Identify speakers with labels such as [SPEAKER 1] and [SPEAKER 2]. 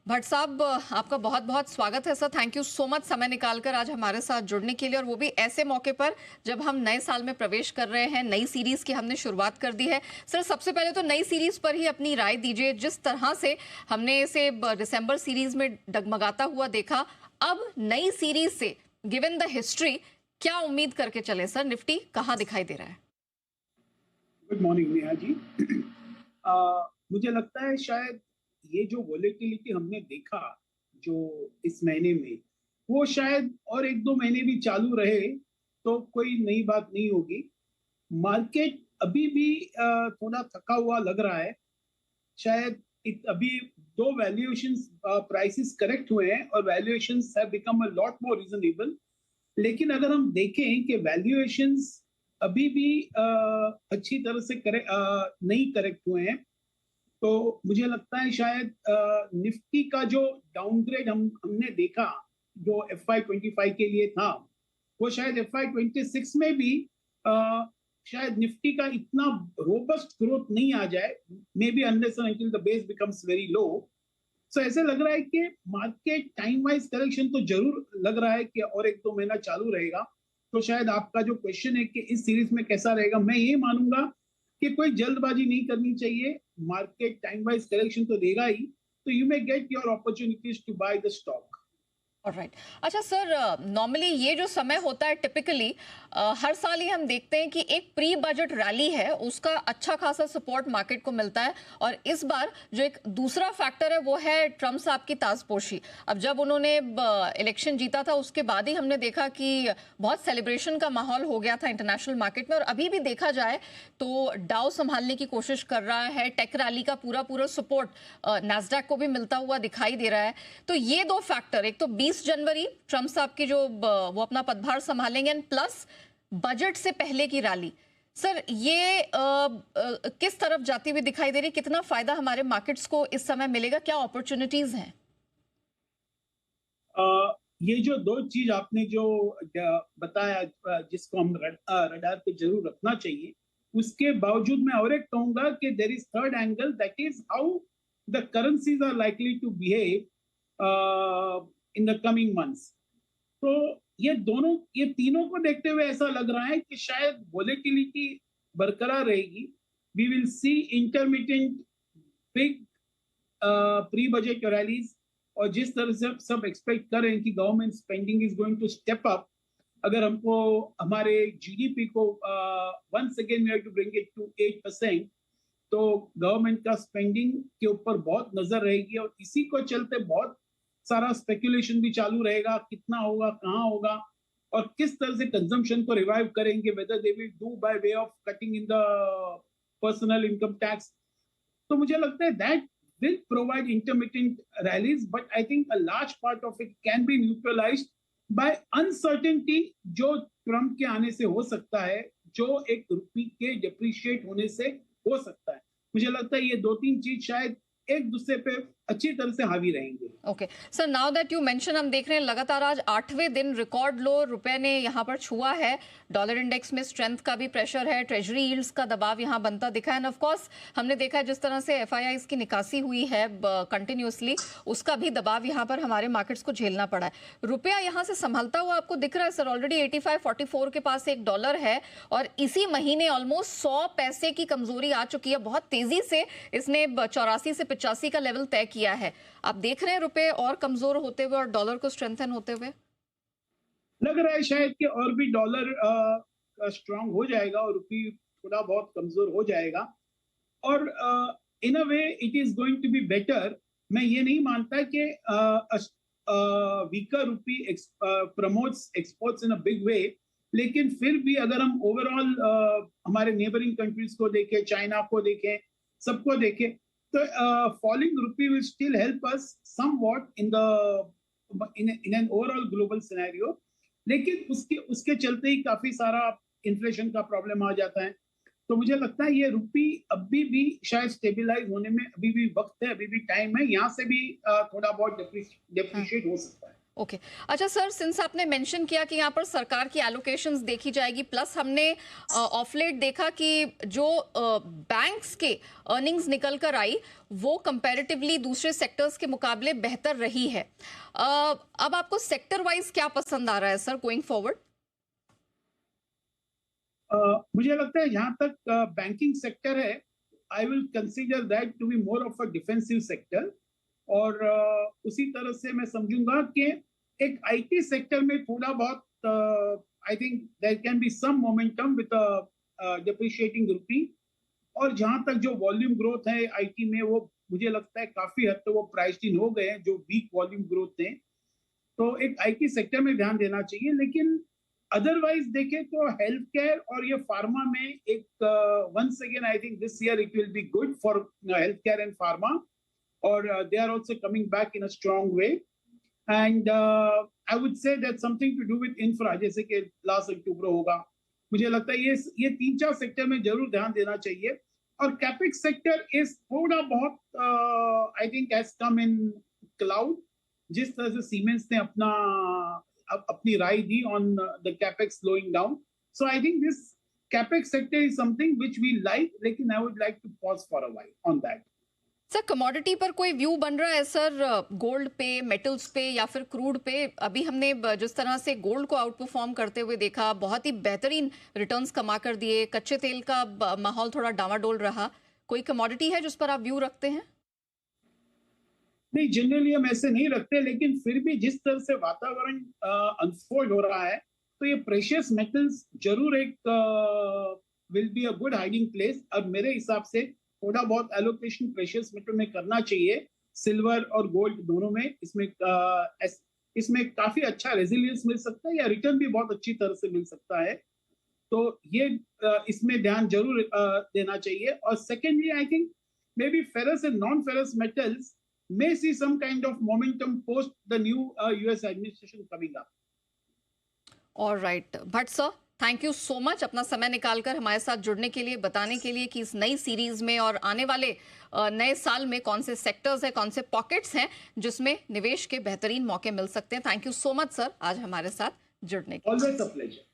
[SPEAKER 1] भट्ट साहब, आपका बहुत बहुत स्वागत है sir. Thank you so much समय निकालकर आज हमारे साथ जुड़ने के लिए, और वो भी ऐसे मौके पर जब हम नए साल में प्रवेश कर रहे हैं। नई सीरीज की हमने शुरुआत कर दी है। सर, सबसे पहले तो नई सीरीज पर ही अपनी राय दीजिए। जिस तरह से हमने इसे दिसंबर सीरीज में डगमगाता हुआ देखा, अब नई सीरीज से गिवन द हिस्ट्री क्या उम्मीद करके चले सर? निफ्टी कहाँ दिखाई दे रहा है?
[SPEAKER 2] Good morning Neha ji. मुझे लगता है शायद ये जो वोलेटिलिटी हमने देखा जो इस महीने में, वो शायद और एक दो महीने भी चालू रहे तो कोई नई बात नहीं होगी। मार्केट अभी भी थोड़ा थका हुआ लग रहा है। शायद अभी दो वैल्यूएशंस प्राइसेस करेक्ट हुए हैं और valuations have become a lot more reasonable. लेकिन अगर हम देखें कि वैल्यूएशंस अभी भी अच्छी तरह से नहीं करेक्ट हुए हैं, तो मुझे लगता है शायद निफ्टी का जो डाउनग्रेड हमने देखा जो FY25 के लिए था, वो शायद FY26 में भी अ, शायद निफ्टी का इतना रोबस्ट ग्रोथ नहीं आ जाए, may be unless until the base becomes very low. So ऐसे लग रहा है कि मार्केट टाइम वाइज करेक्शन तो जरूर लग रहा है कि और एक दो महीना चालू रहेगा। तो शायद आपका जो क्वेश्चन है कि इस सीरीज में कैसा रहेगा, मैं ये मानूंगा कि कोई जल्दबाजी नहीं करनी चाहिए। मार्केट टाइम वाइज करेक्शन तो देगा ही, तो you may get your opportunities to buy the stock.
[SPEAKER 1] Alright. अच्छा सर, नॉर्मली ये जो समय होता है टिपिकली हर साल ही हम देखते हैं कि एक प्री बजट रैली है, उसका अच्छा खासा सपोर्ट मार्केट को मिलता है। और इस बार जो एक दूसरा फैक्टर है वो है ट्रम्प साहब की ताजपोशी। अब जब उन्होंने इलेक्शन जीता था उसके बाद ही हमने देखा कि बहुत सेलिब्रेशन का माहौल हो गया था इंटरनेशनल मार्केट में। और अभी भी देखा जाए तो डाउ संभालने की कोशिश कर रहा है। टेक रैली का पूरा पूरा सपोर्ट नैस्डैक को भी मिलता हुआ दिखाई दे रहा है। तो ये दो फैक्टर, एक तो 20 जनवरी ट्रम्प साहब की जो वो अपना पदभार संभालेंगे, एंड प्लस बजट से पहले की रैली। सर, ये किस तरफ जाती हुई दिखाई दे रही? कितना फायदा हमारे मार्केट्स को इस समय मिलेगा? क्या अपॉर्चुनिटीज हैं?
[SPEAKER 2] ये जो दो चीज आपने जो बताया, जिसको हम रडार पे जरूर रखना चाहिए, उसके बावजूद मैं और एक कहूंगा कि there is third angle, that is how the currencies are likely to behave in the coming months. तो ये तीनों को देखते हुए ऐसा लग रहा है कि शायद वोलेटिलिटी बरकरार रहेगी। We will see intermediate big pre budget rallies. और जिस तरह से सब एक्सपेक्ट कर रहे हैं कि government spending is going to step up, अगर हमको हमारे जीडीपी को once again we have to bring it to 8%, तो गवर्नमेंट का स्पेंडिंग के ऊपर बहुत नजर रहेगी। और इसी को चलते बहुत सारा स्पेकुलेशन भी चालू रहेगा, कितना होगा, कहाँ होगा, और किस तरह से कंजम्पशन को रिवाइव करेंगे, whether they will do by way of cutting in the personal income tax. तो मुझे लगता है that will provide intermittent rallies, but I think a large part of it can be neutralized by uncertainty जो Trump के आने से हो सकता है, जो एक रुपये के डिप्रिशिएट होने से हो सकता है। मुझे लगता है ये दो तीन चीज शायद एक दूसरे पे अच्छी तरह से हावी रहेंगे।
[SPEAKER 1] Okay sir, now that you mention, हम देख रहे हैं लगातार आज 8वें दिन रिकॉर्ड लो रुपए ने यहां पर छुआ है। डॉलर इंडेक्स में स्ट्रेंथ का भी प्रेशर है, ट्रेजरी यील्ड्स का दबाव यहां बनता दिखा है, एंड ऑफ कोर्स हमने देखा है जिस तरह से एफआईआईज की निकासी हुई है कंटिन्यूअसली, उसका भी दबाव यहां पर हमारे मार्केट्स को झेलना पड़ा है। रुपया यहां से संभलता हुआ आपको दिख रहा है सर? ऑलरेडी 85.44 के पास एक डॉलर है, और इसी महीने ऑलमोस्ट 100 पैसे की कमजोरी आ चुकी है। बहुत तेजी से इसने 84 से 85 का लेवल तय किया है। आप देख रहे हैं रुपए और कमजोर होते हुए और डॉलर को स्ट्रेंथन होते हुए?
[SPEAKER 2] लग रहा है शायद कि और भी डॉलर स्ट्रांग हो जाएगा और रुपये थोड़ा बहुत कमजोर हो जाएगा। और in a way it is going to be better. मैं ये नहीं मानता कि weaker rupee promotes exports in a big way, लेकिन फिर भी अगर हम ओवरऑल हमारे नेबरिंग कंट्रीज को देखें, चाइना को देखें, सबको देखें, तो falling rupee will still help us somewhat in an overall global scenario. लेकिन उसके उसके चलते ही काफी सारा इन्फ्लेशन का प्रॉब्लम आ जाता है। तो मुझे लगता है ये रुपी अभी भी शायद स्टेबलाइज होने में अभी भी वक्त है, अभी भी टाइम है। यहाँ से भी थोड़ा बहुत
[SPEAKER 1] हम्म।
[SPEAKER 2] डिप्रिशिएट हो सकता है।
[SPEAKER 1] ओके। अच्छा सर, सिंस आपने मेंशन किया कि यहाँ पर सरकार की एलोकेशंस देखी जाएगी, प्लस हमने ऑफ लेट देखा कि जो बैंक्स के अर्निंग्स निकल कर आई वो कंपैरेटिवली दूसरे सेक्टर्स के मुकाबले बेहतर रही है। अब आपको सेक्टर वाइज क्या पसंद आ रहा है सर गोइंग फॉरवर्ड?
[SPEAKER 2] मुझे लगता है जहां तक बैंकिंग सेक्टर है, I will consider that to be more of a defensive sector. और उसी तरह से मैं समझूंगा कि एक आईटी सेक्टर में थोड़ा बहुत I think there can be some momentum with depreciating rupee. और जहां तक जो वॉल्यूम ग्रोथ है आईटी में, वो मुझे लगता है काफी हद तक वो प्राइस्ड इन हो गए हैं, जो वीक वॉल्यूम ग्रोथ थे। तो एक आईटी सेक्टर में ध्यान देना चाहिए। लेकिन अदरवाइज देखें तो हेल्थ केयर और ये फार्मा में एक once again I think this year it will be good for health care and pharma. और they are also coming back in a strong way. And I would say that something to do with infra, जैसे कि last October होगा। मुझे लगता है ये तीन चार सेक्टर में जरूर ध्यान देना चाहिए। और कैपेक्स सेक्टर इज थोड़ा बहुत I think has come in cloud. जिस तरह से सीमेंस ने अपनी राय दी on the capex slowing down. So I think this capex sector is something which we like, लेकिन I would like to pause for a while on that.
[SPEAKER 1] Sir commodity पर कोई व्यू बन रहा है सर, गोल्ड पे, metals पे या फिर क्रूड पे? अभी हमने जिस तरह से गोल्ड को आउट परफॉर्म करते हुए देखा, बहुत ही बेहतरीन रिटर्न्स कमा कर दिए, कच्चे तेल का माहौल थोड़ा डामाडोल रहा, कोई कमोडिटी है जिस पर आप व्यू रखते हैं?
[SPEAKER 2] नहीं, जनरली हम ऐसे नहीं रखते, लेकिन फिर भी जिस तरह से वातावरण अनफोल्ड हो रहा है, तो ये प्रेशियस मेटल्स जरूर एक will be a good hiding place. अब मेरे हिसाब से थोड़ा बहुत एलोकेशन प्रेशियस मेटल में करना चाहिए, सिल्वर और गोल्ड दोनों में। इसमें काफी अच्छा रेजिलियंस मिल सकता है, या रिटर्न भी बहुत अच्छी तरह से मिल सकता है। तो ये इसमें ध्यान जरूर देना चाहिए। और secondly I think may be ferrous and non ferrous metals may see some kind of momentum post the new US administration coming up.
[SPEAKER 1] All right Bhatt sir, thank you so much अपना समय निकालकर हमारे साथ जुड़ने के लिए, बताने के लिए कि इस नई सीरीज में और आने वाले नए साल में कौन से सेक्टर्स हैं, कौन से पॉकेट्स हैं जिसमें निवेश के बेहतरीन मौके मिल सकते हैं। Thank you so much sir आज हमारे साथ जुड़ने के लिए।
[SPEAKER 2] Always a pleasure.